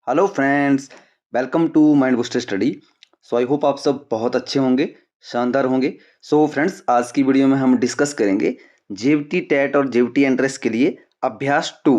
Hello friends, welcome to mind booster study. I hope आप सब बहुत अच्छे होंगे, शानदार होंगे। फ्रेंड्स, आज की वीडियो में हम डिस्कस करेंगे जेवीटी टेट और जेवीटी एंट्रेंस के लिए अभ्यास 2।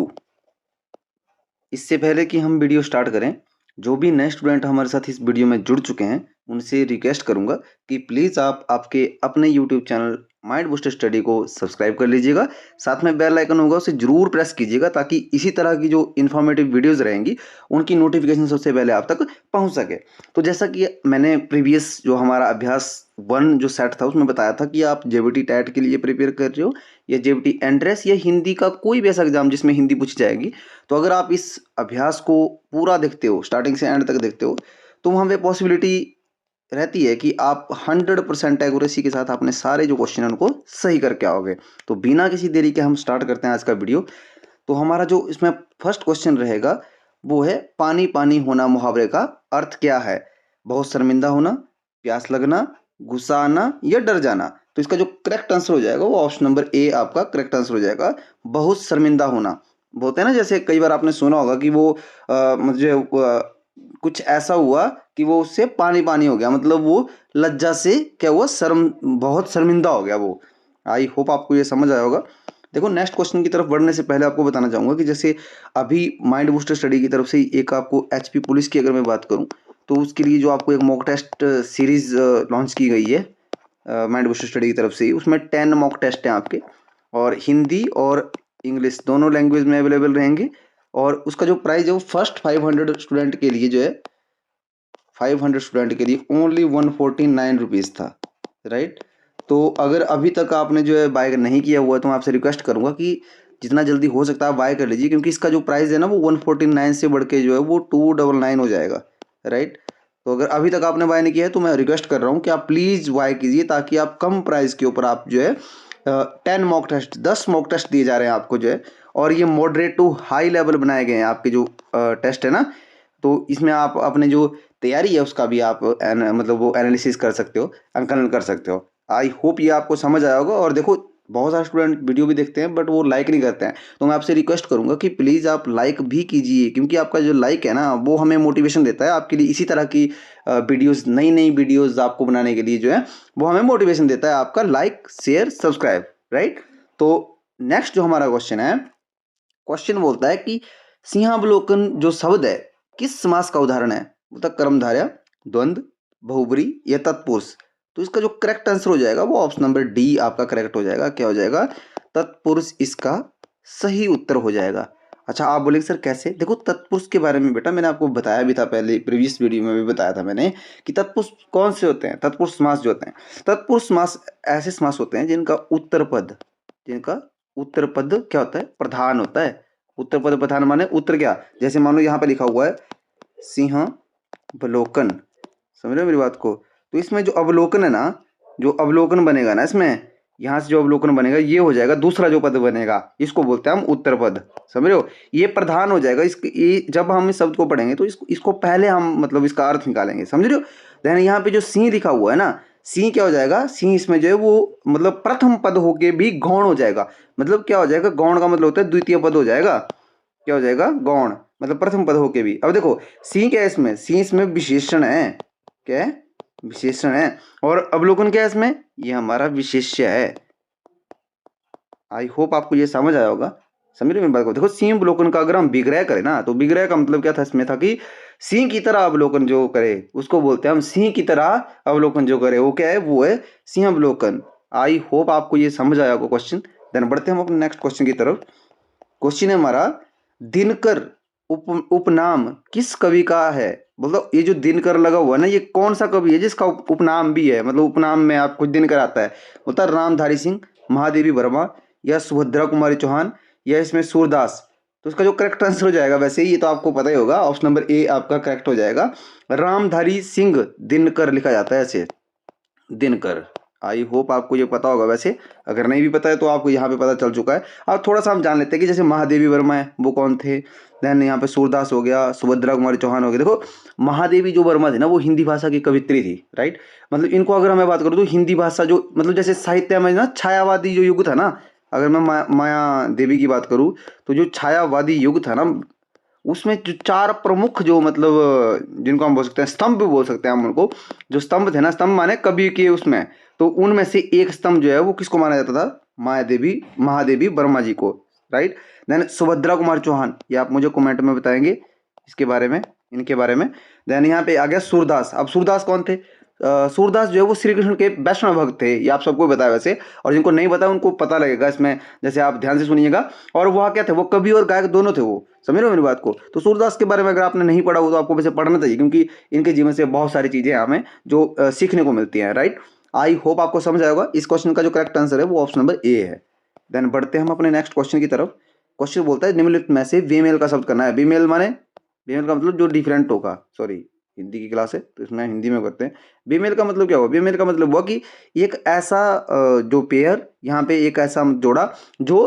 इससे पहले कि हम वीडियो स्टार्ट करें, जो भी नए स्टूडेंट हमारे साथ इस वीडियो में जुड़ चुके हैं उनसे रिक्वेस्ट करूंगा कि प्लीज़ आप आपके अपने YouTube channel mind booster study को सब्सक्राइब कर लीजिएगा। साथ में बेल आइकन होगा, उसे जरूर प्रेस कीजिएगा ताकि इसी तरह की जो इन्फॉर्मेटिव वीडियोस रहेंगी उनकी नोटिफिकेशन सबसे पहले आप तक पहुंच सके। तो जैसा कि मैंने प्रीवियस जो हमारा अभ्यास 1 जो सेट था उसमें बताया था कि आप जेवीटी टेट के लिए प्रिपेयर कर रहे हो या जेवीटी एंट्रेंस या हिंदी का कोई भी ऐसा एग्जाम जिसमें हिंदी पूछी जाएगी, तो अगर आप इस अभ्यास को पूरा देखते हो, स्टार्टिंग से एंड तक देखते हो, तो वहाँ पे पॉसिबिलिटी रहती है कि आप 100% एक्यूरेसी के साथ अपने सारे जो क्वेश्चन हैं उनको सही करके आओगे। तो बिना किसी देरी के हम स्टार्ट करते हैं आज का वीडियो। तो हमारा जो इसमें फर्स्ट क्वेश्चन रहेगा वो है पानी पानी होना मुहावरे का अर्थ क्या है? बहुत शर्मिंदा होना, प्यास लगना, गुस्सा आना या डर जाना। तो इसका जो करेक्ट आंसर हो जाएगा वो ऑप्शन नंबर ए आपका करेक्ट आंसर हो जाएगा, बहुत शर्मिंदा होना। बोलते हैं ना, जैसे कई बार आपने सुना होगा कि वो मुझे कुछ ऐसा हुआ कि वो उससे पानी पानी हो गया, मतलब वो लज्जा से क्या हुआ, शर्म, बहुत शर्मिंदा हो गया वो। आई होप आपको ये समझ आया होगा। देखो, नेक्स्ट क्वेश्चन की तरफ बढ़ने से पहले आपको बताना चाहूँगा कि जैसे अभी माइंड बूस्टर स्टडी की तरफ से एक आपको एचपी पुलिस की अगर मैं बात करूँ, तो उसके लिए जो आपको एक मॉक टेस्ट सीरीज लॉन्च की गई है माइंड बूस्टर स्टडी की तरफ से ही, उसमें 10 मॉक टेस्ट हैं आपके, और हिंदी और इंग्लिश दोनों लैंग्वेज में अवेलेबल रहेंगे। और उसका जो प्राइस है वो फर्स्ट 500 स्टूडेंट के लिए जो है, 500 स्टूडेंट के लिए ओनली 149 रुपीज़ था, राइट। तो अगर अभी तक आपने जो है बाय नहीं किया हुआ है तो मैं आपसे रिक्वेस्ट करूंगा कि जितना जल्दी हो सकता है बाय कर लीजिए, क्योंकि इसका जो प्राइस है ना वो 149 से बढ़ के जो है वो 299 हो जाएगा, राइट। तो अगर अभी तक आपने बाय नहीं किया है तो मैं रिक्वेस्ट कर रहा हूँ कि आप प्लीज़ बाय कीजिए, ताकि आप कम प्राइस के ऊपर आप जो है 10 मॉक टेस्ट, 10 मॉक टेस्ट दिए जा रहे हैं आपको जो है। और ये मॉडरेट टू हाई लेवल बनाए गए हैं आपके जो टेस्ट है ना। तो इसमें आप अपने जो तैयारी है उसका भी आप मतलब वो एनालिसिस कर सकते हो, अंकलन कर सकते हो। आई होप ये आपको समझ आया होगा। और देखो, बहुत सारे स्टूडेंट वीडियो भी देखते हैं बट वो लाइक नहीं करते हैं, तो मैं आपसे रिक्वेस्ट करूंगा कि प्लीज़ आप लाइक भी कीजिए, क्योंकि आपका जो लाइक है ना वो हमें मोटिवेशन देता है आपके लिए इसी तरह की वीडियोस, नई नई वीडियोस आपको बनाने के लिए जो है वो हमें मोटिवेशन देता है आपका लाइक, शेयर, सब्सक्राइब, राइट। तो नेक्स्ट जो हमारा क्वेश्चन है, क्वेश्चन बोलता है कि सिंहावलोकन जो शब्द है किस समास का उदाहरण है? मतलब कर्मधारय, द्वंद्व, बहुब्री या तत्पुरुष। तो इसका जो करेक्ट आंसर हो जाएगा वो ऑप्शन नंबर डी आपका करेक्ट हो जाएगा। क्या हो जाएगा? तत्पुरुष इसका सही उत्तर हो जाएगा। अच्छा, आप बोलेंगे सर कैसे? देखो, तत्पुरुष के बारे में बेटा मैंने आपको बताया भी था, पहले प्रीवियस वीडियो में भी बताया था मैंने कि तत्पुरुष कौन से होते हैं। तत्पुरुष समास जो होते हैं, तत्पुरुष समास ऐसे समास होते हैं जिनका उत्तर पद, जिनका उत्तर पद क्या होता है? प्रधान होता है। उत्तर पद प्रधान माने उत्तर क्या? जैसे मान लो यहाँ पे लिखा हुआ है सिंहावलोकन, समझ रहे हो मेरी बात को? तो इसमें जो अवलोकन है ना, जो अवलोकन बनेगा ना इसमें, यहाँ से जो अवलोकन बनेगा ये हो जाएगा दूसरा जो पद बनेगा, इसको बोलते हैं हम उत्तर पद, समझ रहे हो? ये प्रधान हो जाएगा। ये जब हम इस शब्द को पढ़ेंगे तो इसको पहले हम मतलब इसका अर्थ निकालेंगे, समझ रहे हो? देन यहाँ पे जो सिंह लिखा हुआ है ना, सिंह क्या हो जाएगा? सिंह इसमें जो है वो मतलब प्रथम पद होके भी गौण हो जाएगा। मतलब क्या हो जाएगा? गौण का मतलब होता है द्वितीय पद हो जाएगा। क्या हो जाएगा? गौण, मतलब प्रथम पद होके भी। अब देखो, सिंह क्या है इसमें? सिंह इसमें विशेषण है। क्या है? विशेषण है। और अवलोकन क्या है इसमें? ये हमारा विशेष्य है। आई होप आपको ये समझ आया होगा। समझ रहे मेरी बात को? देखो, सिंह अवलोकन का अगर हम विग्रह करें ना, तो विग्रह का मतलब क्या था इसमें था कि सिंह की तरह अवलोकन जो करे उसको बोलते हैं हम सिंह की तरह अवलोकन जो करे, वो क्या है? वो है सिंह अवलोकन। आई होप आपको ये समझ आया होगा क्वेश्चन। देन बढ़ते हैं हम अपने नेक्स्ट क्वेश्चन की तरफ। क्वेश्चन है हमारा, दिनकर उपनाम किस कवि का है? मतलब ये जो दिनकर लगा हुआ है ना, ये कौन सा कवि है जिसका उपनाम भी है? मतलब उपनाम में आप कुछ दिनकर आता है। बोलता है रामधारी सिंह, महादेवी वर्मा या सुभद्रा कुमारी चौहान या इसमें सूरदास। तो इसका जो करेक्ट आंसर हो जाएगा, वैसे ये तो आपको पता ही होगा, ऑप्शन नंबर ए आपका करेक्ट हो जाएगा। रामधारी सिंह दिनकर लिखा जाता है ऐसे, दिनकर। आई होप आपको ये पता होगा। वैसे अगर नहीं भी पता है तो आपको यहाँ पे पता चल चुका है। अब थोड़ा सा हम जान लेते हैं कि जैसे महादेवी वर्मा है वो कौन थे। देन यहाँ पे सूरदास हो गया, सुभद्रा कुमारी चौहान हो गया। देखो, महादेवी जो वर्मा थी ना वो हिंदी भाषा की कवित्री थी, राइट। मतलब इनको अगर मैं बात करूँ तो हिंदी भाषा जो मतलब जैसे साहित्य में ना छायावादी जो युग था ना, अगर मैं माया देवी की बात करूँ तो जो छायावादी युग था ना उसमें जो 4 प्रमुख जो मतलब जिनको हम बोल सकते हैं स्तंभ भी बोल सकते हैं हम उनको, जो स्तंभ थे ना, स्तंभ माने कवि के उसमें, तो उनमें से एक स्तंभ जो है वो किसको माना जाता था? महादेवी वर्मा जी को, राइट। देन सुभद्रा कुमार चौहान, ये आप मुझे कमेंट में बताएंगे इसके बारे में, इनके बारे में। देन यहाँ पे आ गया सूरदास। अब सूरदास कौन थे? सूरदास जो है वो श्री कृष्ण के वैष्णव भक्त थे, ये आप सबको बताया वैसे, और जिनको नहीं पता उनको पता लगेगा इसमें, जैसे आप ध्यान से सुनिएगा। और वह क्या थे? वो कवि और गायक दोनों थे वो, समझ रहे हो मेरी बात को? तो सूरदास के बारे में अगर आपने नहीं पढ़ा हो तो आपको वैसे पढ़ना चाहिए, क्योंकि इनके जीवन से बहुत सारी चीजें हमें जो सीखने को मिलती हैं, राइट। आई होप आपको समझ आएगा। इस क्वेश्चन का जो करेक्ट आंसर है वो ऑप्शन नंबर ए है। देन बढ़ते हैं हम अपने नेक्स्ट क्वेश्चन की तरफ। क्वेश्चन बोलता है निम्नलिखित में से फीमेल का शब्द करना है। फीमेल माने, फीमेल का मतलब जो डिफरेंट होगा, सॉरी हिंदी की क्लास है तो इसमें हिंदी में करते हैं। फीमेल का मतलब क्या हुआ? फीमेल का मतलब हुआ कि एक ऐसा जो पेयर, यहाँ पे एक ऐसा जोड़ा जो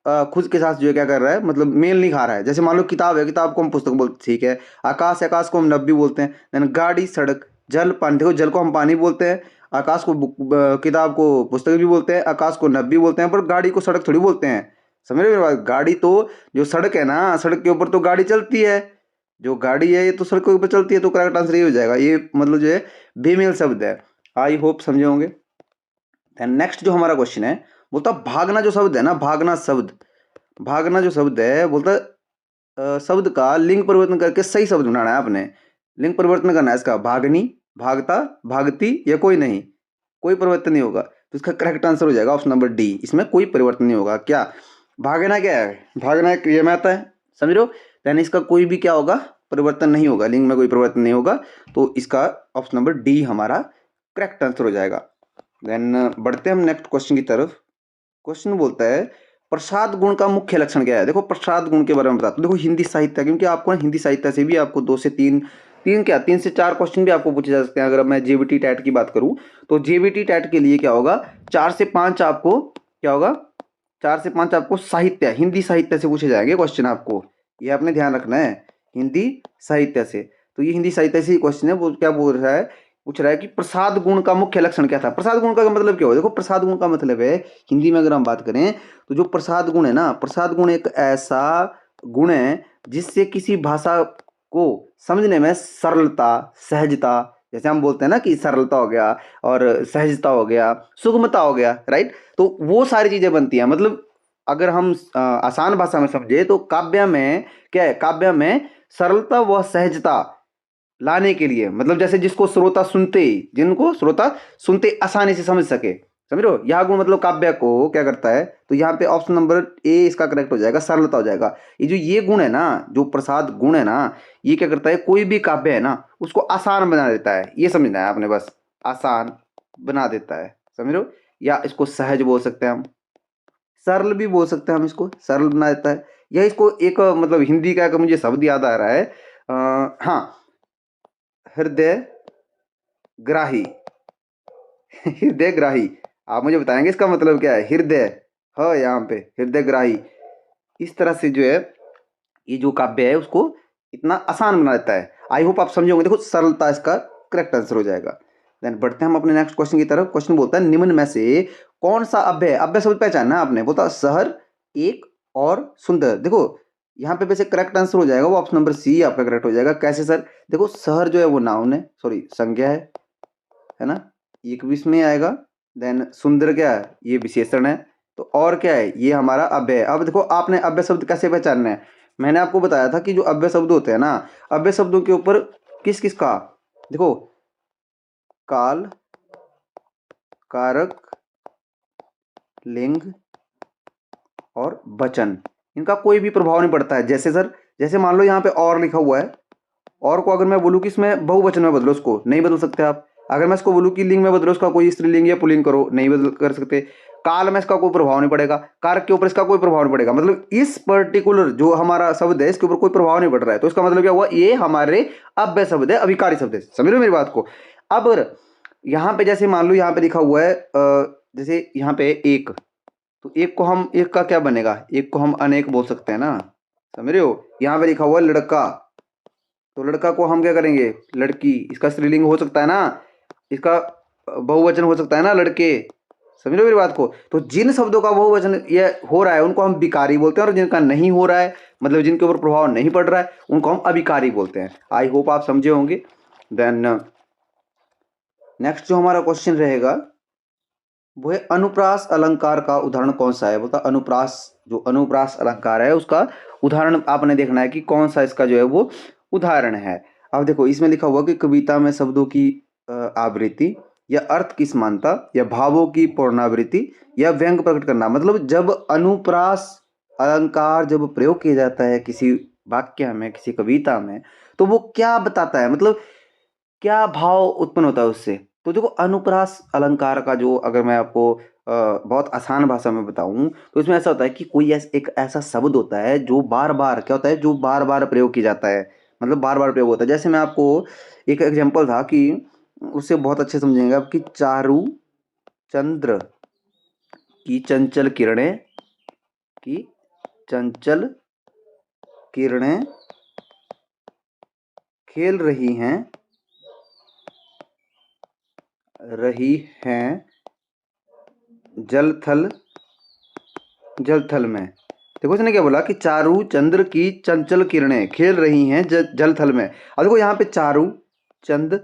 खुद के साथ जो है क्या कर रहा है, मतलब मेल नहीं खा रहा है। जैसे मान लो किताब है, किताब को हम पुस्तक बोलते, ठीक है। आकाश, आकाश को हम नब्बी बोलते हैं। देन गाड़ी, सड़क, जल, पानी, देखो जल को हम पानी बोलते हैं, आकाश को किताब को पुस्तक भी बोलते हैं, आकाश को नब्बी बोलते हैं, पर गाड़ी को सड़क थोड़ी बोलते हैं। समझ रहे हो मेरी बात? गाड़ी तो जो सड़क है ना, सड़क के ऊपर तो गाड़ी चलती है, जो गाड़ी है ये तो सड़क के ऊपर चलती है, तो करेक्ट आंसर ये हो जाएगा। ये मतलब जो है फीमेल शब्द है। आई होप समझे होंगे। देन नेक्स्ट जो हमारा क्वेश्चन है, बोलता भागना जो शब्द है ना, भागना शब्द, भागना जो शब्द है, बोलता शब्द का लिंग परिवर्तन करके सही शब्द बनाना है आपने। लिंग परिवर्तन करना है इसका, भागनी, भागता, भागती, या कोई नहीं, कोई परिवर्तन नहीं होगा, तो इसका करेक्ट आंसर हो जाएगा ऑप्शन नंबर डी। इसमें कोई परिवर्तन नहीं होगा। क्या भागना क्या है? भागना एक क्रिया में आता है, समझ रहे हो? यानी इसका कोई भी क्या होगा? परिवर्तन नहीं होगा, लिंग में कोई परिवर्तन नहीं होगा, तो इसका ऑप्शन नंबर डी हमारा करेक्ट आंसर हो जाएगा। देन बढ़ते हैं हम नेक्स्ट क्वेश्चन की तरफ। क्वेश्चन बोलता है प्रसाद गुण का मुख्य लक्षण क्या है? देखो प्रसाद गुण के बारे में बताता हूं। देखो हिंदी साहित्य, क्योंकि आपको ना हिंदी साहित्य से भी आपको 2 से 3, 3 से 4 क्वेश्चन भी आपको पूछे जा सकते हैं। अगर मैं जेबीटी टैट की बात करूं तो जेबीटी टैट के लिए क्या होगा, 4 से 5 आपको क्या होगा, 4 से 5 आपको साहित्य, हिंदी साहित्य से पूछे जाएंगे क्वेश्चन आपको, ये आपने ध्यान रखना है, हिंदी साहित्य से। तो ये हिंदी साहित्य से ही क्वेश्चन है। वो क्या बोल रहा है, पूछ रहा है कि प्रसाद गुण का मुख्य लक्षण क्या था? प्रसाद गुण का मतलब क्या हो? देखो प्रसाद गुण का मतलब है, हिंदी में अगर हम बात करें तो जो प्रसाद गुण है ना, प्रसाद गुण एक ऐसा गुण है जिससे किसी भाषा को समझने में सरलता, सहजता, जैसे हम बोलते हैं ना कि सरलता हो गया और सहजता हो गया, सुगमता हो गया, राइट। तो वो सारी चीजें बनती हैं। मतलब अगर हम आसान भाषा में समझे तो काव्य में क्या है, काव्य में सरलता व सहजता लाने के लिए, मतलब जैसे जिसको श्रोता सुनते, जिनको श्रोता सुनते आसानी से समझ सके, समझ रहे हो? यह गुण मतलब काव्य को क्या करता है, तो यहाँ पे ऑप्शन नंबर ए इसका करेक्ट हो जाएगा, सरलता हो जाएगा। ये जो ये गुण है ना, जो प्रसाद गुण है ना, ये क्या करता है, कोई भी काव्य है ना उसको आसान बना देता है, ये समझना है आपने बस, आसान बना देता है, समझ रहे हो? या इसको सहज बोल सकते हैं हम, सरल भी बोल सकते हैं हम, इसको सरल बना देता है। या इसको एक मतलब हिंदी का मुझे शब्द याद आ रहा है, हाँ, हृदय ग्राही। हृदय ग्राही, आप मुझे बताएंगे इसका मतलब क्या है? हृदय है यहाँ पे, हृदय ग्राही, इस तरह से जो है ये जो काव्य है उसको इतना आसान बना देता है। आई होप आप समझे होंगे। देखो सरलता इसका करेक्ट आंसर हो जाएगा। देन बढ़ते हैं हम अपने नेक्स्ट क्वेश्चन की तरफ। क्वेश्चन बोलता है निम्न में से कौन सा अव्यय, अव्यय शब्द पहचानना है आपने। बोलता शहर, एक और सुंदर। देखो यहाँ पे वैसे करेक्ट आंसर हो जाएगा वो ऑप्शन नंबर सी आपका करेक्ट हो जाएगा। कैसे सर? देखो शहर जो है वो नाउन है, सॉरी संज्ञा है ना, एक भी इसमें आएगा। देन सुंदर क्या है, ये विशेषण है। तो और क्या है, ये हमारा अव्यय। अब देखो आपने अव्यय शब्द कैसे पहचानना है, मैंने आपको बताया था कि जो अव्यय शब्द होते हैं ना, अव्यय शब्दों के ऊपर किस किस का, देखो काल, कारक, लिंग और वचन, इनका कोई भी प्रभाव नहीं पड़ता है। जैसे सर, जैसे मान लो यहाँ पे और लिखा हुआ है, और को अगर मैं बोलूँ कि इसमें बहुवचन में बदलो, उसको नहीं बदल सकते आप। अगर मैं इसको बोलूँ कि लिंग में बदलो, उसका कोई स्त्रीलिंग या पुल्लिंग करो, नहीं बदल कर सकते। काल में इसका कोई प्रभाव नहीं पड़ेगा, कारक के ऊपर इसका कोई प्रभाव नहीं पड़ेगा। मतलब इस पर्टिकुलर जो हमारा शब्द है इसके ऊपर कोई प्रभाव नहीं पड़ रहा है, तो इसका मतलब क्या हुआ, ये हमारे अव्यय शब्द है, अभिकारी शब्द है। समझ रहे हो मेरी बात को? अब यहाँ पे जैसे मान लो यहाँ पे लिखा हुआ है जैसे यहाँ पे एक, तो एक को हम, एक का क्या बनेगा, एक को हम अनेक बोल सकते हैं ना, समझ रहे हो? यहाँ पे लिखा हुआ है लड़का, तो लड़का को हम क्या करेंगे, लड़की। इसका स्त्रीलिंग हो सकता है ना, इसका बहुवचन हो सकता है ना, लड़के। समझ रहे हो मेरी बात को। तो जिन शब्दों का बहुवचन ये हो रहा है उनको हम विकारी बोलते हैं, और जिनका नहीं हो रहा है मतलब जिनके ऊपर प्रभाव नहीं पड़ रहा है उनको हम अविकारी बोलते हैं। आई होप आप समझे होंगे। देन नेक्स्ट जो हमारा क्वेश्चन रहेगा वो है अनुप्रास अलंकार का उदाहरण कौन सा है। बोलता अनुप्रास, जो अनुप्रास अलंकार है उसका उदाहरण आपने देखना है कि कौन सा इसका जो है वो उदाहरण है। अब देखो इसमें लिखा हुआ कि कविता में शब्दों की आवृत्ति या अर्थ की समानता या भावों की पूर्णावृत्ति या व्यंग प्रकट करना। मतलब जब अनुप्रास अलंकार जब प्रयोग किया जाता है किसी वाक्य में, किसी कविता में, तो वो क्या बताता है, मतलब क्या भाव उत्पन्न होता है उससे। तो देखो अनुप्रास अलंकार का जो अगर मैं आपको बहुत आसान भाषा में बताऊं तो इसमें ऐसा होता है कि कोई एक ऐसा शब्द होता है जो बार बार क्या होता है, जो बार बार प्रयोग किया जाता है, मतलब बार बार प्रयोग होता है। जैसे मैं आपको एक एग्जांपल था कि उससे बहुत अच्छे समझेंगे आप, कि चारु चंद्र की चंचल किरणें, की चंचल किरणें खेल रही हैं जल थल में। देखो इसने क्या बोला कि चारु चंद्र की चंचल किरणें खेल रही हैं जल थल में। अब देखो यहाँ पे चारु चंद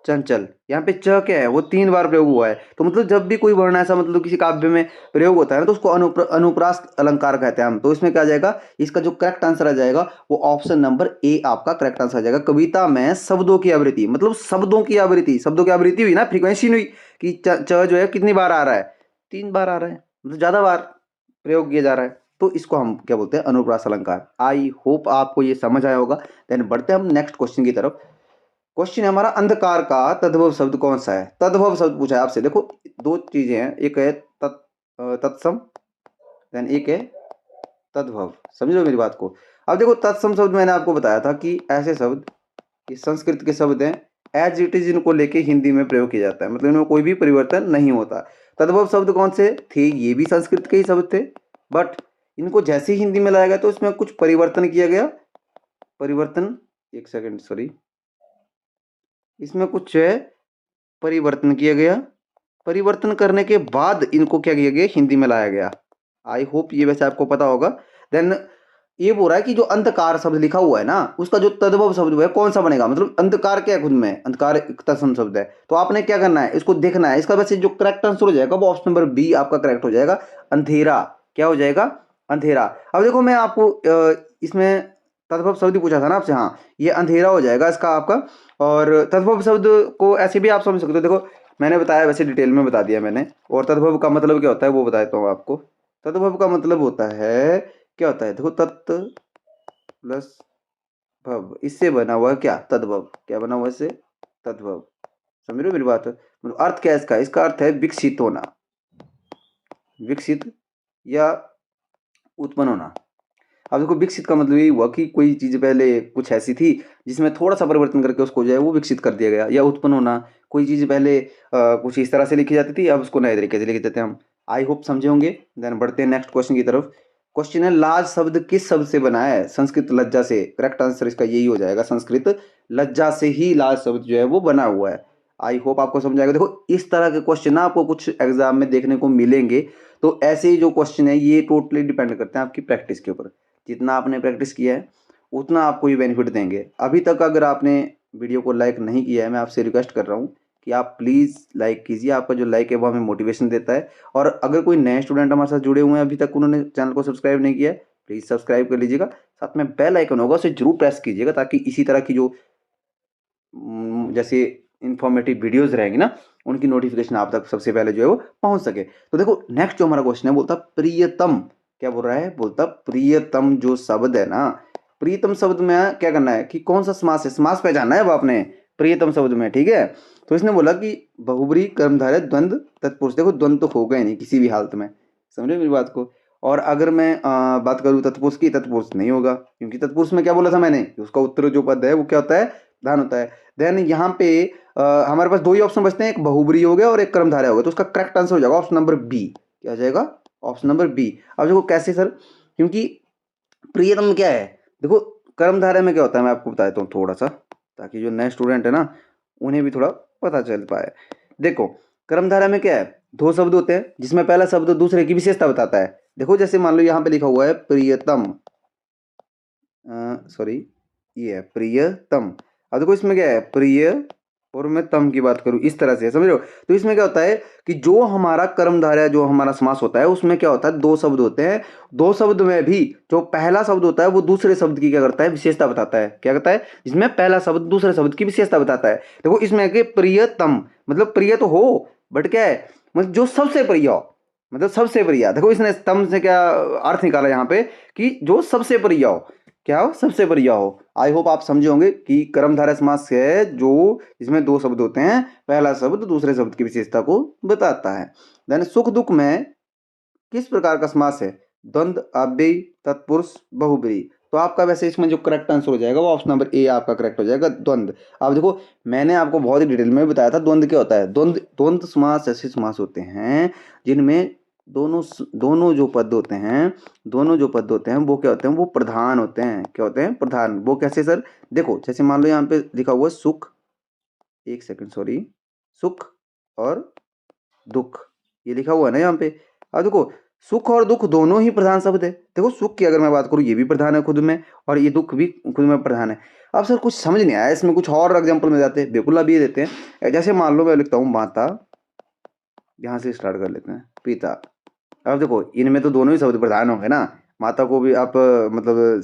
चंचल, यहाँ पे च क्या है, वो 3 बार प्रयोग हुआ है। तो मतलब जब भी कोई वर्ण ऐसा मतलब किसी काव्य में प्रयोग होता है ना तो उसको अनुप्रास अलंकार कहते हैं हम। तो इसमें क्या आ जाएगा, इसका जो करेक्ट आंसर आ जाएगा वो ऑप्शन नंबर ए आपका करेक्ट आंसर आ जाएगा। कविता में शब्दों की आवृत्ति, मतलब शब्दों की आवृत्ति, शब्दों की आवृत्ति हुई ना, फ्रीक्वेंसी नहीं हुई कि च जो है कितनी बार आ रहा है, 3 बार आ रहा है, मतलब ज्यादा बार प्रयोग किया जा रहा है। तो इसको हम क्या बोलते हैं, अनुप्रास अलंकार। आई होप आपको ये समझ आया होगा। देन बढ़ते हैं हम नेक्स्ट क्वेश्चन की तरफ। क्वेश्चन है हमारा, अंधकार का तद्भव शब्द कौन सा है। तद्भव शब्द पूछा है आपसे। देखो 2 चीजें हैं, एक है तत्सम, देन एक है तद्भव। समझ लो मेरी बात को। अब देखो तत्सम शब्द मैंने आपको बताया था कि ऐसे शब्द, ये संस्कृत के शब्द हैं, एज इट इज इनको लेके हिंदी में प्रयोग किया जाता है, मतलब इनमें कोई भी परिवर्तन नहीं होता। तद्भव शब्द कौन से थे, ये भी संस्कृत के ही शब्द थे, बट इनको जैसे ही हिंदी में लाया गया तो इसमें कुछ परिवर्तन किया गया। परिवर्तन, एक सेकेंड सॉरी, इसमें कुछ है परिवर्तन किया गया। परिवर्तन करने के बाद इनको क्या किया गया, हिंदी में लाया गया। आई होप ये वैसे आपको पता होगा। देन ये बोल रहा है कि जो अंधकार शब्द लिखा हुआ है ना उसका जो तद्भव शब्द है कौन सा बनेगा। मतलब अंधकार क्या है, खुद में अंधकार एक तत्सम शब्द है, तो आपने क्या करना है, इसको देखना है। इसका वैसे जो करेक्ट आंसर हो जाएगा वो ऑप्शन नंबर बी आपका करेक्ट हो जाएगा, अंधेरा। क्या हो जाएगा, अंधेरा। अब देखो मैं आपको इसमें तद्भव शब्द ही पूछा था ना आपसे, हाँ ये अंधेरा हो जाएगा इसका आपका। और तद्भव शब्द को ऐसे भी आप समझ सकते हो। देखो मैंने बताया, वैसे डिटेल में बता दिया मैंने। और तद्भव का मतलब क्या होता है वो बता देता हूँ आपको। तद्भव का मतलब होता है, क्या होता है, देखो तत् प्लस भव, इससे बना हुआ है क्या, तद्भव। क्या बना हुआ है इससे, तद्भव। समझ रहे हो मेरी बात। मतलब अर्थ क्या है इसका, इसका अर्थ है विकसित होना, विकसित या उत्पन्न होना। अब देखो विकसित का मतलब ये हुआ कि कोई चीज पहले कुछ ऐसी थी जिसमें थोड़ा सा परिवर्तन करके उसको जो है वो विकसित कर दिया गया। या उत्पन्न होना, कोई चीज पहले कुछ इस तरह से लिखी जाती थी, अब उसको नए तरीके से लिख देते हैं हम। आई होप समझे होंगे। देन बढ़ते हैं नेक्स्ट क्वेश्चन की तरफ। क्वेश्चन है, लाज शब्द किस शब्द से बना है। संस्कृत लज्जा से। करेक्ट आंसर इसका यही हो जाएगा, संस्कृत लज्जा से ही लाज शब्द जो है वो बना हुआ है। आई होप आपको समझ आएगा। देखो इस तरह के क्वेश्चन ना आपको कुछ एग्जाम में देखने को मिलेंगे। तो ऐसे ही जो क्वेश्चन है ये टोटली डिपेंड करते हैं आपकी प्रैक्टिस के ऊपर। जितना आपने प्रैक्टिस किया है उतना आपको ये बेनिफिट देंगे। अभी तक अगर आपने वीडियो को लाइक नहीं किया है, मैं आपसे रिक्वेस्ट कर रहा हूँ कि आप प्लीज़ लाइक कीजिए। आपका जो लाइक है वो हमें मोटिवेशन देता है। और अगर कोई नए स्टूडेंट हमारे साथ जुड़े हुए हैं, अभी तक उन्होंने चैनल को सब्सक्राइब नहीं किया है, प्लीज़ सब्सक्राइब कर लीजिएगा। साथ में बेल आइकन होगा उसे जरूर प्रेस कीजिएगा, ताकि इसी तरह की जो जैसे इन्फॉर्मेटिव वीडियोस रहेंगी ना उनकी नोटिफिकेशन आप तक सबसे पहले जो है वो पहुंच सके। तो देखो नेक्स्ट जो हमारा क्वेश्चन है, बोलता प्रियतम। क्या बोल रहा है, बोलता प्रियतम जो शब्द है ना, प्रियतम शब्द में क्या करना है कि कौन सा समास है, समास पहचानना है अब आपने प्रियतम शब्द में, ठीक है। तो इसने बोला कि बहुब्री कर्मधारय द्वंद्व तत्पुरुष। देखो द्वंद्व तो होगा ही नहीं किसी भी हालत में, समझे मेरी बात को। और अगर मैं बात करूँ तत्पुरुष की, तत्पुरुष नहीं होगा, क्योंकि तत्पुरुष में क्या बोला था मैंने, उसका उत्तर जो पद है वो क्या होता है, प्रधान होता है। देन यहाँ पे हमारे पास 2 ही ऑप्शन बचते हैं, एक बहुब्री हो गया और एक कर्मधारय हो गया। तो उसका करेक्ट आंसर हो जाएगा ऑप्शन नंबर बी। क्या हो जाएगा, ऑप्शन नंबर बी। अब देखो कैसे सर, क्योंकि प्रियतम क्या है, देखो कर्मधारय में क्या होता है मैं आपको बता देता हूँ थोड़ा सा, ताकि जो नए स्टूडेंट है ना उन्हें भी थोड़ा पता चल पाए। देखो कर्मधारय में क्या है, दो शब्द होते हैं जिसमें पहला शब्द दूसरे की विशेषता बताता है। देखो जैसे मान लो यहाँ पे लिखा हुआ है प्रियतम, सॉरी ये है प्रियतम। अब देखो इसमें क्या है, प्रिय और मैं तम की बात करूं इस तरह से, समझ रहे हो। तो इसमें क्या होता है कि जो हमारा कर्मधारय जो हमारा समास होता है उसमें क्या होता है, दो शब्द होते हैं। दो शब्द में भी जो पहला शब्द होता है वो दूसरे शब्द की क्या करता है, विशेषता बताता है। क्या करता है, इसमें पहला शब्द दूसरे शब्द की विशेषता बताता है। देखो इसमें कि प्रियतम मतलब प्रिय तो हो, बट क्या है, मतलब जो सबसे प्रिय हो, मतलब सबसे प्रिय। देखो इसने तम से क्या अर्थ निकाला यहाँ पे कि जो सबसे प्रिय हो, क्या हो, सबसे बढ़िया हो। आई होप आप समझे होंगे कि कर्मधारय समास है जो इसमें दो शब्द होते हैं, पहला शब्द दूसरे शब्द की विशेषता को बताता है। देन सुख दुख में किस प्रकार का समास है, द्वंद्व, अव्ययी, तत्पुरुष, बहुब्रीहि। तो आपका वैसे इसमें जो करेक्ट आंसर हो जाएगा वो ऑप्शन नंबर ए आपका करेक्ट हो जाएगा, द्वंद्व। अब देखो मैंने आपको बहुत ही डिटेल में बताया था द्वंद्व क्या होता है। द्वंद्व समास ऐसे समास होते हैं जिनमें दोनों जो पद होते हैं, दोनों जो पद होते हैं वो क्या होते हैं, वो प्रधान होते हैं। क्या होते हैं, प्रधान। वो कैसे सर, देखो जैसे मान लो यहाँ पे लिखा हुआ सुख, एक सेकंड सॉरी, सुख और दुख, ये लिखा हुआ है ना यहाँ पे। अब देखो सुख और दुख दोनों ही प्रधान शब्द है। देखो सुख की अगर मैं बात करूँ ये भी प्रधान है खुद में, और ये दुख भी खुद में प्रधान है। अब सर कुछ समझ नहीं आया इसमें, कुछ और एग्जाम्पल में जाते हैं, बिल्कुल अभी देते हैं। जैसे मान लो मैं लिखता हूँ माता, यहाँ से स्टार्ट कर लेते हैं, पिता। अब देखो इनमें तो दोनों ही शब्द प्रधान होंगे ना। माता को भी आप मतलब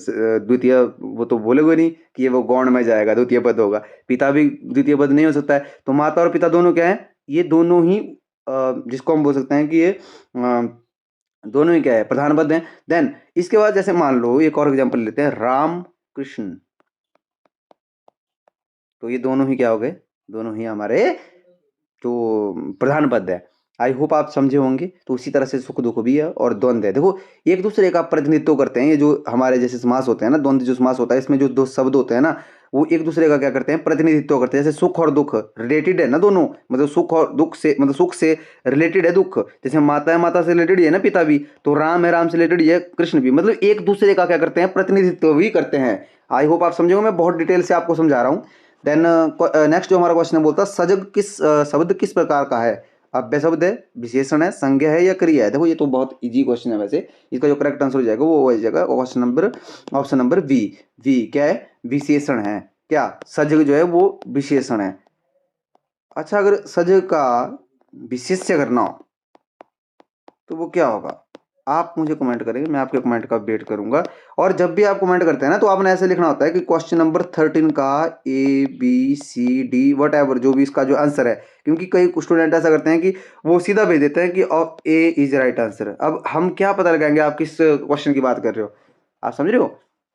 द्वितीय वो तो बोलोगे नहीं कि ये वो गौण में जाएगा, द्वितीय पद होगा। पिता भी द्वितीय पद नहीं हो सकता है। तो माता और पिता दोनों क्या है, ये दोनों ही जिसको हम बोल सकते हैं कि ये दोनों ही क्या है, प्रधान पद हैं। देन इसके बाद जैसे मान लो एक और एग्जांपल लेते हैं, राम कृष्ण। तो ये दोनों ही क्या हो गए, दोनों ही हमारे जो प्रधान पद है। आई होप आप समझे होंगे। तो उसी तरह से सुख दुख भी है और द्वंद्व है। देखो एक दूसरे का प्रतिनिधित्व करते हैं। ये जो हमारे जैसे समास होते हैं ना, द्वंद्व जो समास होता है इसमें जो दो शब्द होते हैं ना, वो एक दूसरे का क्या करते हैं, प्रतिनिधित्व करते हैं। जैसे सुख और दुख रिलेटेड है ना दोनों, मतलब सुख और दुख से, मतलब सुख से रिलेटेड है दुख। जैसे माता है, माता से रिलेटेड है ना पिता भी। तो राम है, राम से रिलेटेड है कृष्ण भी। मतलब एक दूसरे का क्या करते हैं, प्रतिनिधित्व भी करते हैं। आई होप आप समझेंगे, मैं बहुत डिटेल से आपको समझा रहा हूँ। देन नेक्स्ट जो हमारा क्वेश्चन है बोलता है सजग किस शब्द किस प्रकार का है। अव्यय शब्द है, विशेषण है, संज्ञा है या क्रिया है। देखो ये तो बहुत इजी क्वेश्चन है वैसे। इसका जो करेक्ट आंसर हो जाएगा वो हो जाएगा question number, option number B. वी क्या है, विशेषण है। क्या, सजग जो है वो विशेषण है। अच्छा अगर सजग का विशेष्य करना हो तो वो क्या होगा, आप मुझे कमेंट करेंगे, मैं आपके कमेंट का वेट करूंगा। और जब भी आप कमेंट करते हैं ना तो आपने ऐसे लिखना होता है कि क्वेश्चन नंबर 13 का ABCD वट एवर जो भी इसका जो आंसर है। क्योंकि कई स्टूडेंट ऐसा करते हैं कि वो सीधा भेज देते हैं कि ए इज राइट आंसर। अब हम क्या पता लगाएंगे आप किस क्वेश्चन की बात कर रहे हो, आप समझ रहे हो।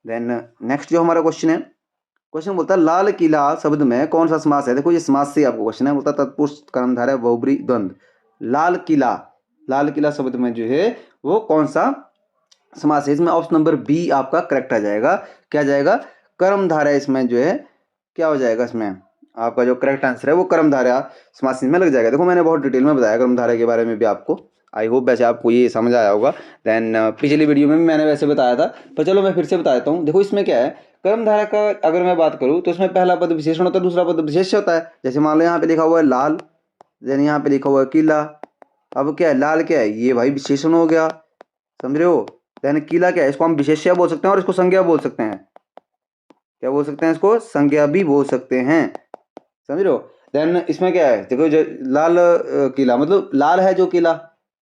देन नेक्स्ट जो हमारा क्वेश्चन है, क्वेश्चन बोलता है लाल किला शब्द में कौन सा समास है। देखो ये समास से आपको क्वेश्चन है, बोलता तत्पुरुष कर्मधारय बहुब्रीहि द्वंद्व। लाल किला, लाल किला शब्द में जो है वो कौन सा समास है। इसमें ऑप्शन नंबर बी आपका करेक्ट आ जाएगा। क्या जाएगा, कर्मधारय। इसमें जो है क्या हो जाएगा, इसमें आपका जो करेक्ट आंसर है वो कर्मधारय समास में लग जाएगा। देखो मैंने बहुत डिटेल में बताया कर्मधारय के बारे में भी आपको। आई होप वैसे आपको ये समझ आया होगा। देन पिछली वीडियो में भी मैंने वैसे बताया था, पर चलो मैं फिर से बता देता हूँ। देखो इसमें क्या है, कर्मधारय का अगर मैं बात करूँ तो इसमें पहला पद विशेषण होता है, दूसरा पद विशेष्य होता है। जैसे मान लो यहाँ पे लिखा हुआ है लाल, देन यहाँ पे लिखा हुआ है किला। अब क्या है, लाल क्या है, ये भाई विशेषण हो गया, समझ रहे हो। देन किला क्या है, इसको हम विशेष्य बोल सकते हैं और इसको संज्ञा बोल सकते हैं। क्या बोल सकते हैं, इसको संज्ञा भी बोल सकते हैं, समझ रहे हो। देन इसमें क्या है, देखो लाल किला मतलब लाल है जो किला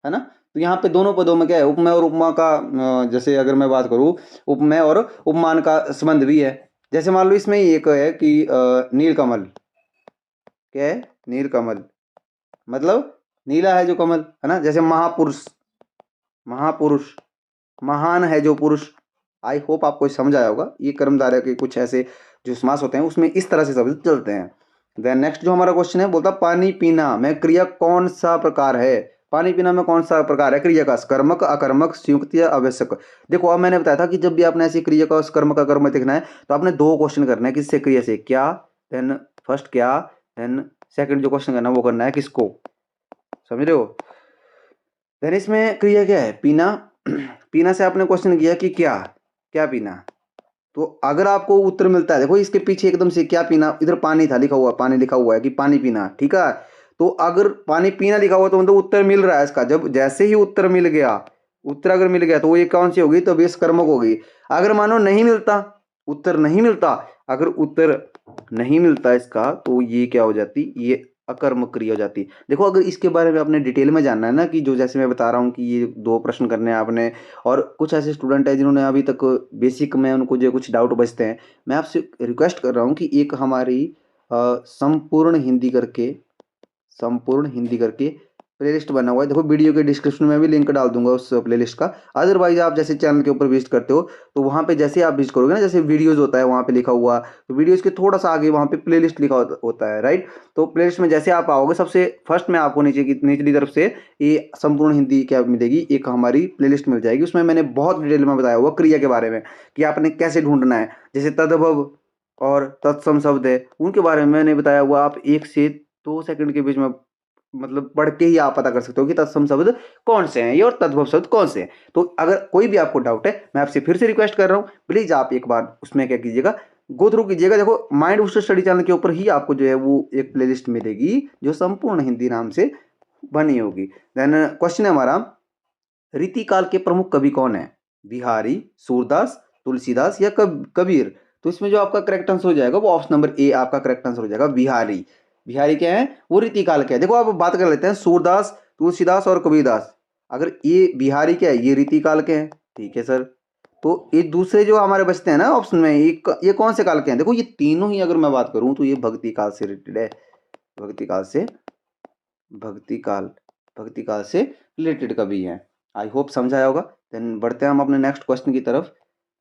है ना। तो यहाँ पे दोनों पदों में क्या है, उपमेय और उपमा का जैसे अगर मैं बात करूँ उपमेय और उपमान का संबंध भी है। जैसे मान लो इसमें एक है कि नीलकमल, क्या है, नीलकमल मतलब नीला है जो कमल है ना। जैसे महापुरुष, महापुरुष महान है जो पुरुष। आई होप आपको समझ आया होगा। ये कर्मधारय के कुछ ऐसे जो समास होते हैं उसमें इस तरह से शब्द चलते हैं। देन नेक्स्ट जो हमारा क्वेश्चन है बोलता पानी पीना में क्रिया कौन सा प्रकार है। पानी पीना में कौन सा प्रकार है क्रिया का, कर्मक, अकर्मक, संयुक्त या आवश्यक। देखो अब मैंने बताया था कि जब भी आपने ऐसी क्रिया का कर्मक अकर्मक देखना है तो आपने दो क्वेश्चन करना है, किससे, क्रिया से। क्या, देन फर्स्ट क्या, देन सेकंड जो क्वेश्चन करना है वो करना है किसको, समझ रहे हो। देन इसमें क्रिया क्या है, पीना। पीना से आपने क्वेश्चन किया कि क्या, क्या पीना। तो अगर आपको उत्तर मिलता है, देखो इसके पीछे एकदम से क्या पीना, इधर पानी था लिखा हुआ, पानी लिखा हुआ है कि पानी पीना, ठीक है। तो अगर पानी पीना लिखा हुआ तो मतलब उत्तर मिल रहा है इसका। जब जैसे ही उत्तर मिल गया, उत्तर अगर मिल गया तो वो ये कौन सी होगी, तो बेस कर्मक होगी। अगर मानो नहीं मिलता, उत्तर नहीं मिलता, अगर उत्तर नहीं मिलता इसका, तो ये क्या हो जाती, ये अकर्मक क्रिया हो जाती। देखो अगर इसके बारे में आपने डिटेल में जानना है ना, कि जो जैसे मैं बता रहा हूँ कि ये 2 प्रश्न करने हैं आपने, और कुछ ऐसे स्टूडेंट हैं जिन्होंने अभी तक बेसिक में उनको जो कुछ डाउट बचते हैं, मैं आपसे रिक्वेस्ट कर रहा हूँ कि एक हमारी संपूर्ण हिंदी करके प्लेलिस्ट बना हुआ है। देखो वीडियो के डिस्क्रिप्शन में भी लिंक डाल दूंगा उस प्लेलिस्ट का। अदरवाइज आप जैसे चैनल के ऊपर विजिट करते हो, तो वहाँ पे जैसे आप विजिट करोगे ना, जैसे वीडियोस होता है वहाँ पे लिखा हुआ, तो वीडियोस के थोड़ा सा आगे वहाँ पे प्लेलिस्ट लिखा होता है, राइट। तो प्लेलिस्ट में जैसे आप आओगे, सबसे फर्स्ट में आपको नीचे की निचली तरफ से ये संपूर्ण हिंदी क्या मिलेगी, एक हमारी प्लेलिस्ट मिल जाएगी। उसमें मैंने बहुत डिटेल में बताया हुआ क्रिया के बारे में, कि आपने कैसे ढूंढना है। जैसे तदभव और तत्सम शब्द है, उनके बारे में मैंने बताया हुआ। आप 1 से 2 सेकंड के बीच में मतलब पढ़ के ही आप पता कर सकते हो कि तत्सम शब्द कौन से हैं ये और तद्भव शब्द कौन से हैं। तो अगर कोई भी आपको डाउट है, मैं आपसे फिर से रिक्वेस्ट कर रहा हूँ, प्लीज आप एक बार उसमें क्या कीजिएगा, गो थ्रू कीजिएगा। देखो माइंड बूस्टर स्टडी चैनल के ऊपर ही आपको जो है वो एक प्लेलिस्ट मिलेगी, जो संपूर्ण हिंदी नाम से बनी होगी। देन क्वेश्चन है हमारा, रीतिकाल के प्रमुख कवि कौन है? बिहारी, सूरदास, तुलसीदास या कबीर? तो इसमें जो आपका करेक्ट आंसर हो जाएगा वो ऑप्शन नंबर ए आपका करेक्ट आंसर हो जाएगा, बिहारी। बिहारी क्या है, वो रीतिकाल क्या है। देखो आप बात कर लेते हैं सूरदास, तुलसीदास और कबीरदास। अगर ये बिहारी क्या है, ये रीतिकाल के हैं, ठीक है सर। तो ये दूसरे जो हमारे बचते हैं ना ऑप्शन में, ये कौन से काल के हैं? देखो ये तीनों ही अगर मैं बात करूं तो ये भक्ति काल से रिलेटेड है। भक्ति काल से भक्ति काल भक्ति काल से रिलेटेड कवि हैं। आई होप समझाया होगा। देन बढ़ते हैं हम अपने नेक्स्ट क्वेश्चन की तरफ।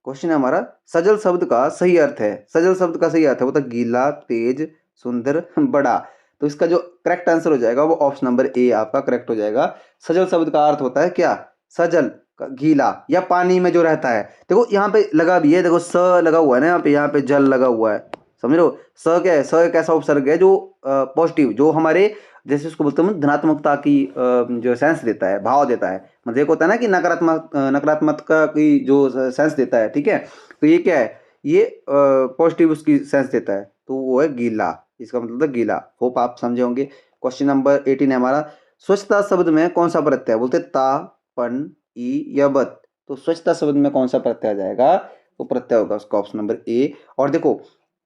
क्वेश्चन है हमारा, सजल शब्द का सही अर्थ है। सजल शब्द का सही अर्थ है वो तो गीला, तेज, सुंदर, बड़ा। तो इसका जो करेक्ट आंसर हो जाएगा वो ऑप्शन नंबर ए आपका करेक्ट हो जाएगा। सजल शब्द का अर्थ होता है क्या, सजल, गीला या पानी में जो रहता है। देखो यहाँ पे लगा भी है, देखो स लगा हुआ है ना, यहाँ पे जल लगा हुआ है, समझ रहे हो। स क्या है, स एक ऐसा उपसर्ग है जो पॉजिटिव, जो हमारे जैसे उसको बोलते हैं धनात्मकता की जो सेंस देता है, भाव देता है। मतलब एक होता है ना कि नकारात्मकता की जो सेंस देता है, ठीक है। तो ये क्या है, ये पॉजिटिव उसकी सेंस देता है, तो वो है गीला। इसका मतलब है गीला। होप आप समझे होंगे। क्वेश्चन नंबर 18 है हमारा, स्वच्छता शब्द में कौन सा प्रत्यय है? बोलते ता, पन, ई या बत। तो स्वच्छता शब्द में कौन सा प्रत्यय आ जाएगा? तो प्रत्यय होगा उसका ऑप्शन नंबर ए। और देखो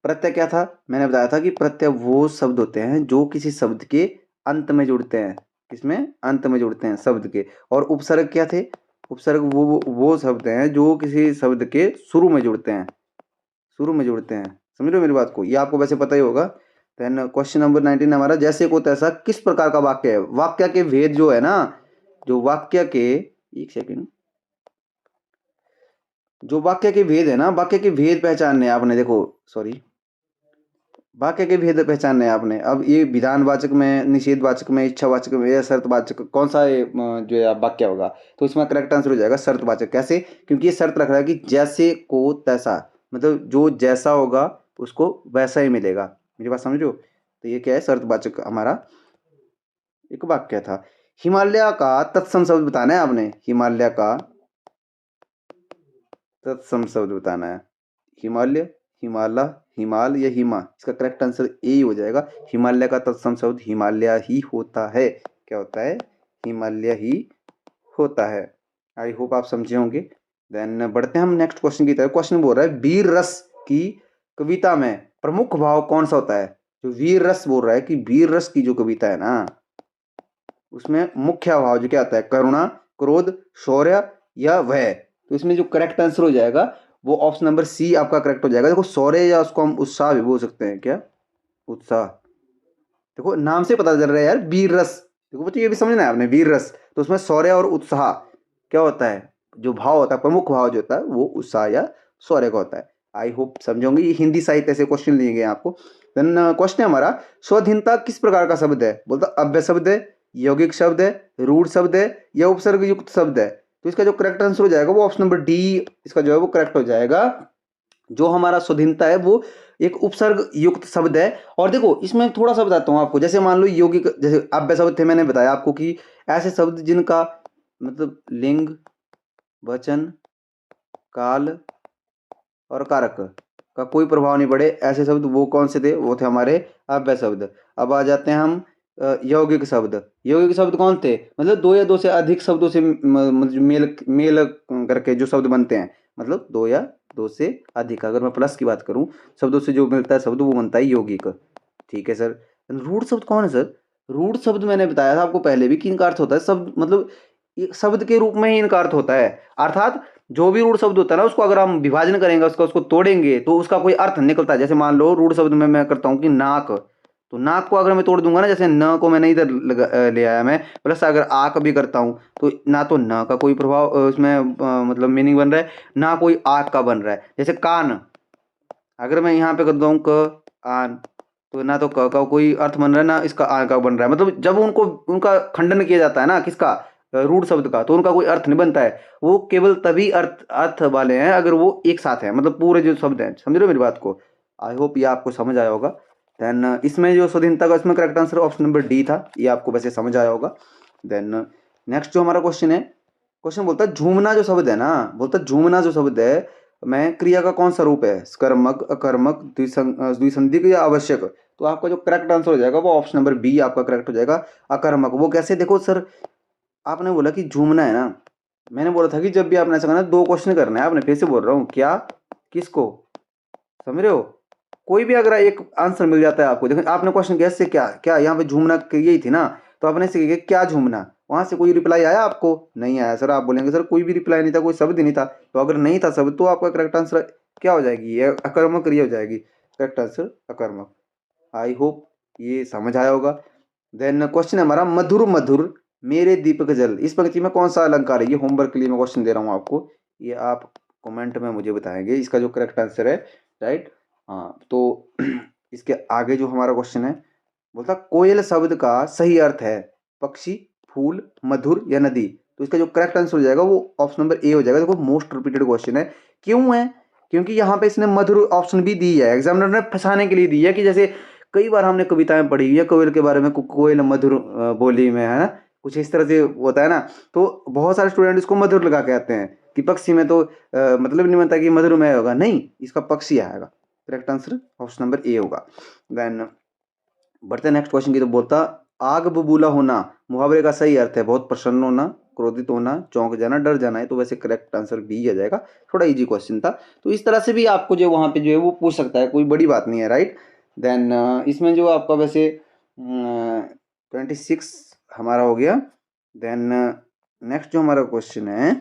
प्रत्यय क्या था, मैंने बताया था कि प्रत्यय वो शब्द होते हैं जो किसी शब्द के अंत में जुड़ते हैं। किसमें? अंत में जुड़ते हैं शब्द के। और उपसर्ग क्या थे? उपसर्ग वो शब्द हैं जो किसी शब्द के शुरू में जुड़ते हैं, शुरू में जुड़ते हैं। समझ रहे हो मेरी बात को? ये आपको वैसे पता ही होगा। देन क्वेश्चन नंबर 19 हमारा, जैसे को तैसा किस प्रकार का वाक्य है? वाक्य के भेद जो है ना, जो वाक्य के, एक सेकेंड, जो वाक्य के भेद है ना, वाक्य के भेद पहचानने आपने, देखो सॉरी, वाक्य के भेद पहचानने हैं आपने। अब ये विधानवाचक में, निषेधवाचक में, इच्छावाचक में या शर्तवाचक, कौन सा ये जो है वाक्य होगा? तो इसमें करेक्ट आंसर हो जाएगा शर्तवाचक। कैसे? क्योंकि ये शर्त रख रहा है कि जैसे को तैसा, मतलब जो जैसा होगा उसको वैसा ही मिलेगा। मेरी बात समझो? तो ये क्या है, शर्तवाचक हमारा एक वाक्य था। हिमालय का तत्सम शब्द बताना है आपने। हिमालय का तत्सम शब्द बताना है। हिमालय, हिमालय, हिमाल या हिमा, इसका करेक्ट आंसर ए हो जाएगा। हिमालय का तत्सम शब्द हिमालय ही होता है। क्या होता है? हिमालय ही होता है। आई होप आप समझे होंगे। देन बढ़ते हैं हम नेक्स्ट क्वेश्चन की तरफ। क्वेश्चन बोल रहा है, वीर रस की कविता में प्रमुख भाव कौन सा होता है? जो वीर रस बोल रहा है कि वीर रस की जो कविता है ना, उसमें मुख्य भाव जो क्या आता है? करुणा, क्रोध, शौर्य या भय। तो इसमें जो करेक्ट आंसर हो जाएगा वो ऑप्शन नंबर सी आपका करेक्ट हो जाएगा। देखो शौर्य या उसको हम उत्साह भी बोल सकते हैं। क्या? उत्साह। देखो नाम से पता चल रहा है यार, वीर रस। देखो बच्चों ये भी समझना है आपने, वीर रस। तो उसमें शौर्य और उत्साह क्या होता है? जो भाव होता है, प्रमुख भाव जो होता है वो उत्साह या शौर्य का होता है। आई होप समझोगे। ये हिंदी साहित्य से क्वेश्चन लिए गए आपको। देन क्वेश्चन है हमारा, स्वाधीनता किस प्रकार का शब्द है? बोलता अव्यय शब्द है, यौगिक शब्द है, रूढ़ शब्द है या उपसर्ग युक्त शब्द है? तो इसका जो करेक्ट आंसर हो जाएगा वो ऑप्शन नंबर डी, इसका जो है वो करेक्ट हो जाएगा। जो हमारा स्वाधीनता है वो एक उपसर्ग युक्त शब्द है। और देखो इसमें थोड़ा सा बताता हूँ आपको। जैसे मान लो यौगिक, जैसे अव्यय शब्द थे, मैंने बताया आपको कि ऐसे शब्द जिनका मतलब लिंग, वचन, काल और कारक का कोई प्रभाव नहीं पड़े, ऐसे शब्द वो कौन से थे? वो थे हमारे अव्यय शब्द। अब आ जाते हैं हम यौगिक शब्द। यौगिक शब्द कौन थे? मतलब दो या दो से अधिक शब्दों से मतलब मेल मेल करके जो शब्द बनते हैं, मतलब दो या दो से अधिक, अगर मैं प्लस की बात करूं, शब्दों से जो मिलता है शब्द वो बनता है यौगिक। ठीक है सर। रूढ़ शब्द कौन है सर? रूढ़ शब्द मैंने बताया था आपको पहले भी कि इनका अर्थ होता है शब्द, मतलब एक शब्द के रूप में ही इनका अर्थ होता है। अर्थात जो भी रूढ़ शब्द होता है ना, उसको अगर हम विभाजन करेंगे, उसको तोड़ेंगे तो उसका कोई अर्थ निकलता है। जैसे मान लो रूढ़ शब्द में मैं करता हूँ कि नाक, तो नाक को अगर मैं तोड़ दूंगा ना, जैसे न को मैंने इधर ले आया मैं, प्लस अगर आक भी करता हूँ, तो ना तो न का कोई प्रभाव उसमें मतलब मीनिंग बन रहा है, ना कोई आक का बन रहा है। जैसे कान, अगर मैं यहाँ पे कर दूँ क आन, तो ना तो क का कोई अर्थ बन रहा है, ना इसका आ का बन रहा है। मतलब जब उनको उनका खंडन किया जाता है ना, किसका, रूढ़ शब्द का, तो उनका कोई अर्थ नहीं बनता है। वो केवल तभी अर्थ अर्थ वाले हैं अगर वो एक साथ हैं, मतलब पूरे जो शब्द हैं। समझ रहे हो मेरी बात को? आई होप ये आपको समझ आया होगा। देन इसमें जो स्वाधीनता का, इसमें correct answer option number D था। ये आपको वैसे समझ आया होगा। देन नेक्स्ट जो हमारा क्वेश्चन है, क्वेश्चन बोलता है झूमना जो शब्द है ना, बोलता है झूमना जो शब्द है में क्रिया का कौन सा रूप है? कर्मक, अकर्मक, द्विसंधि या आवश्यक? तो आपका जो करेक्ट आंसर हो जाएगा वो ऑप्शन नंबर बी आपका करेक्ट हो जाएगा, अकर्मक। वो कैसे? देखो सर, आपने बोला कि झूमना है ना, मैंने बोला था कि जब भी आपने ऐसा करना दो क्वेश्चन करना है। आपने फिर से बोल रहा हूँ, क्या, किसको? समझ रहे हो? कोई भी अगर एक आंसर मिल जाता है आपको, देखो आपने क्वेश्चन किया इससे क्या क्या, यहाँ पे झूमना यही थी ना, तो आपने इससे किया क्या झूमना, वहां से कोई रिप्लाई आया आपको? नहीं आया सर। आप बोलेंगे सर कोई भी रिप्लाई नहीं था, कोई शब्द ही नहीं था। तो अगर नहीं था शब्द, तो आपका करेक्ट आंसर क्या हो जाएगी? ये अकर्मक क्रिया हो जाएगी। करेक्ट आंसर अकर्मक। आई होप ये समझ आया होगा। देन क्वेश्चन है हमारा, मधुर मधुर मेरे दीपक जल, इस पंक्ति में कौन सा अलंकार है? ये होमवर्क के लिए मैं क्वेश्चन दे रहा हूँ आपको, ये आप कमेंट में मुझे बताएंगे इसका जो करेक्ट आंसर है। राइट। हाँ, तो इसके आगे जो हमारा क्वेश्चन है, बोलता कोयल शब्द का सही अर्थ है पक्षी, फूल, मधुर या नदी? तो इसका जो करेक्ट आंसर हो जाएगा वो ऑप्शन नंबर ए हो जाएगा। देखो मोस्ट रिपीटेड क्वेश्चन है। क्यों है? क्योंकि यहाँ पे इसने मधुर ऑप्शन भी दी है, एग्जामिनर ने फंसाने के लिए दी है। कि जैसे कई बार हमने कविताएं पढ़ी हुई है कोयल के बारे में, कोयल मधुर बोली में, है ना, कुछ इस तरह से होता है ना। तो बहुत सारे स्टूडेंट इसको मधुर लगा के आते हैं कि पक्षी में तो मतलब नहीं बनता कि मधुर में होगा, नहीं, इसका पक्षी आएगा। Correct answer option number A होगा। देन बढ़ते नेक्स्ट क्वेश्चन की। तो बोलता आग बबूला होना मुहावरे का सही अर्थ है बहुत प्रसन्न होना, क्रोधित होना, चौंक जाना, डर जाना है। तो वैसे करेक्ट आंसर बी आ जाएगा। थोड़ा इजी क्वेश्चन था, तो इस तरह से भी आपको जो वहाँ पे जो है वो पूछ सकता है, कोई बड़ी बात नहीं है। राइट। देन इसमें जो आपका वैसे 26 हमारा हो गया। देन नेक्स्ट जो हमारा क्वेश्चन है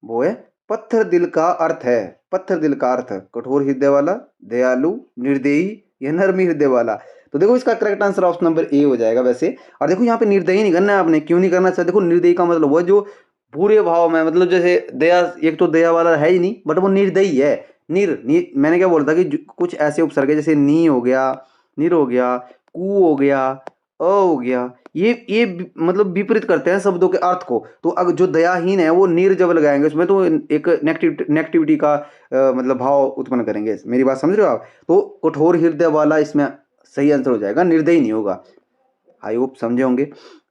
वो है, पत्थर दिल का अर्थ है, पत्थर दिल का अर्थ कठोर हृदय वाला, दयालु, निर्दयी या नरमी हृदय वाला? तो देखो इसका correct answer option number A हो जाएगा वैसे। और देखो यहाँ पे निर्दयी नहीं करना है आपने, क्यों नहीं करना चाहिए? देखो निर्दयी का मतलब वो जो बुरे भाव में, मतलब जैसे दया, एक तो दया वाला है ही नहीं, बट वो निर्दयी है। मैंने क्या बोला था कि कुछ ऐसे उपसर्ग है, जैसे नी हो गया, निर हो गया, कु हो गया, हो गया, ये मतलब विपरीत करते हैं शब्दों के अर्थ को। तो अगर जो दयाहीन है वो नीर जब लगाएंगे उसमें, तो एक नेगेटिविटी का मतलब भाव उत्पन्न करेंगे। मेरी बात समझ रहे हो आप? तो कठोर हृदय वाला इसमें सही आंसर हो जाएगा, निर्दयी नहीं होगा। आई होप समझे होंगे।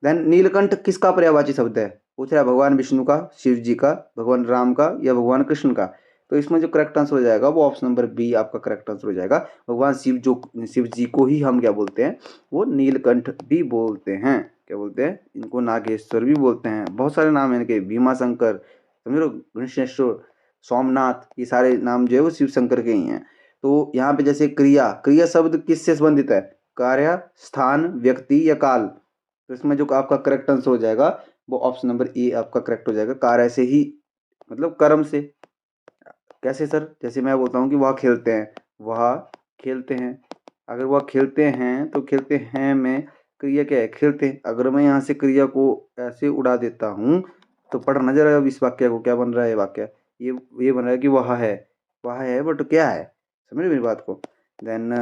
देन नीलकंठ किसका पर्यायवाची शब्द है? पूछ रहा है भगवान विष्णु का, शिव जी का, भगवान राम का या भगवान कृष्ण का? तो इसमें जो करेक्ट आंसर हो जाएगा वो ऑप्शन नंबर बी आपका करेक्ट आंसर हो जाएगा। भगवान शिव जी को ही हम क्या बोलते हैं? वो नीलकंठ भी बोलते हैं। क्या बोलते हैं इनको? नागेश्वर भी बोलते हैं। बहुत सारे नाम है इनके, भीमा शंकर, समझ लो, गणेशेश्वर, सोमनाथ, ये सारे नाम जो है वो शिव शंकर के ही हैं। तो यहाँ पे जैसे क्रिया, क्रिया शब्द किससे संबंधित है? कार्य, स्थान, व्यक्ति या काल? तो इसमें जो आपका करेक्ट आंसर हो जाएगा वो ऑप्शन नंबर ए आपका करेक्ट हो जाएगा। कार्य से ही मतलब कर्म से। कैसे सर? जैसे मैं बोलता हूँ कि वह खेलते हैं, वह खेलते हैं, अगर वह खेलते हैं तो खेलते हैं में क्रिया क्या है? खेलते हैं। अगर मैं यहाँ से क्रिया को ऐसे उड़ा देता हूँ, तो पढ़ना जरा अब इस वाक्य को, क्या बन रहा है वाक्य? ये बन रहा है कि वह है, वह है, बट क्या है? समझ मेरी बात को? देन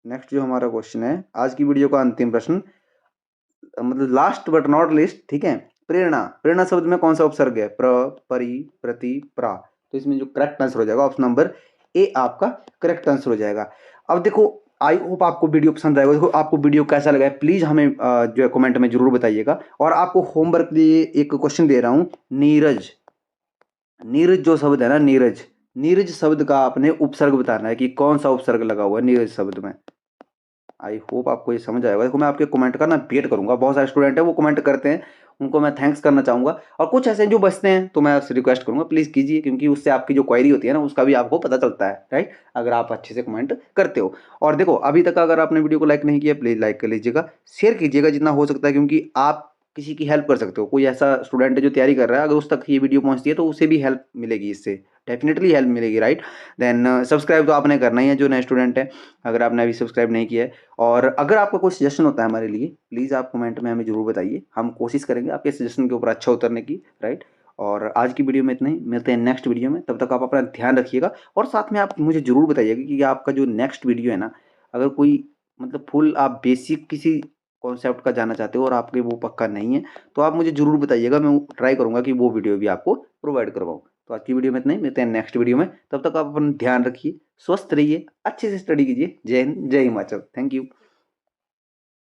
नेक्स्ट जो हमारा क्वेश्चन है, आज की वीडियो का अंतिम प्रश्न, मतलब लास्ट बट नॉट लिस्ट, ठीक है। प्रेरणा, प्रेरणा शब्द में कौन सा उपसर्ग है? प्र, परि, प्रति, प्रा? तो इसमें जो करेक्ट आंसर हो जाएगा ऑप्शन नंबर ए आपका करेक्ट आंसर हो जाएगा। अब देखो, आई होप आपको वीडियो पसंद आएगा। देखो आपको वीडियो कैसा लगा है प्लीज हमें जो है कमेंट में जरूर बताइएगा। और आपको होमवर्क लिए एक क्वेश्चन दे रहा हूँ, नीरज, नीरज जो शब्द है ना, नीरज, नीरज शब्द का आपने उपसर्ग बताना है कि कौन सा उपसर्ग लगा हुआ है नीरज शब्द में। आई होप आपको ये समझ आएगा। देखो मैं आपके कमेंट का ना वेट करूँगा, बहुत सारे स्टूडेंट हैं वो कमेंट करते हैं, उनको मैं थैंक्स करना चाहूँगा, और कुछ ऐसे जो बचते हैं तो मैं आपसे रिक्वेस्ट करूँगा प्लीज़ कीजिए, क्योंकि उससे आपकी जो क्वेरी होती है ना उसका भी आपको पता चलता है, राइट? अगर आप अच्छे से कमेंट करते हो। और देखो अभी तक अगर आपने वीडियो को लाइक नहीं किया प्लीज़ लाइक कर लीजिएगा, शेयर कीजिएगा जितना हो सकता है, क्योंकि आप किसी की हेल्प कर सकते हो। कोई ऐसा स्टूडेंट है जो तैयारी कर रहा है, अगर उस तक ये वीडियो पहुँचती है तो उसे भी हेल्प मिलेगी इससे, डेफ़िनेटली हेल्प मिलेगी, राइट? देन सब्सक्राइब तो आपने करना ही है जो नए स्टूडेंट हैं, अगर आपने अभी सब्सक्राइब नहीं किया है। और अगर आपका कोई सजेशन होता है हमारे लिए, प्लीज़ आप कमेंट में हमें ज़रूर बताइए, हम कोशिश करेंगे आपके सजेशन के ऊपर अच्छा उतरने की, राइट? और आज की वीडियो में इतना ही, मिलते हैं नेक्स्ट वीडियो में, तब तक आप अपना ध्यान रखिएगा। और साथ में आप मुझे ज़रूर बताइएगा कि आपका जो नेक्स्ट वीडियो है ना, अगर कोई मतलब फुल आप बेसिक किसी कॉन्सेप्ट का जानना चाहते हो और आपके वो पक्का नहीं है, तो आप मुझे ज़रूर बताइएगा, मैं ट्राई करूँगा कि वो वीडियो भी आपको प्रोवाइड करवाऊँ। तो आज की वीडियो में इतना ही, मिलते हैं नेक्स्ट वीडियो में, तब तक आप अपना ध्यान रखिए, स्वस्थ रहिए, अच्छे से स्टडी कीजिए। जय हिंद, जय हिमाचल। Thank you.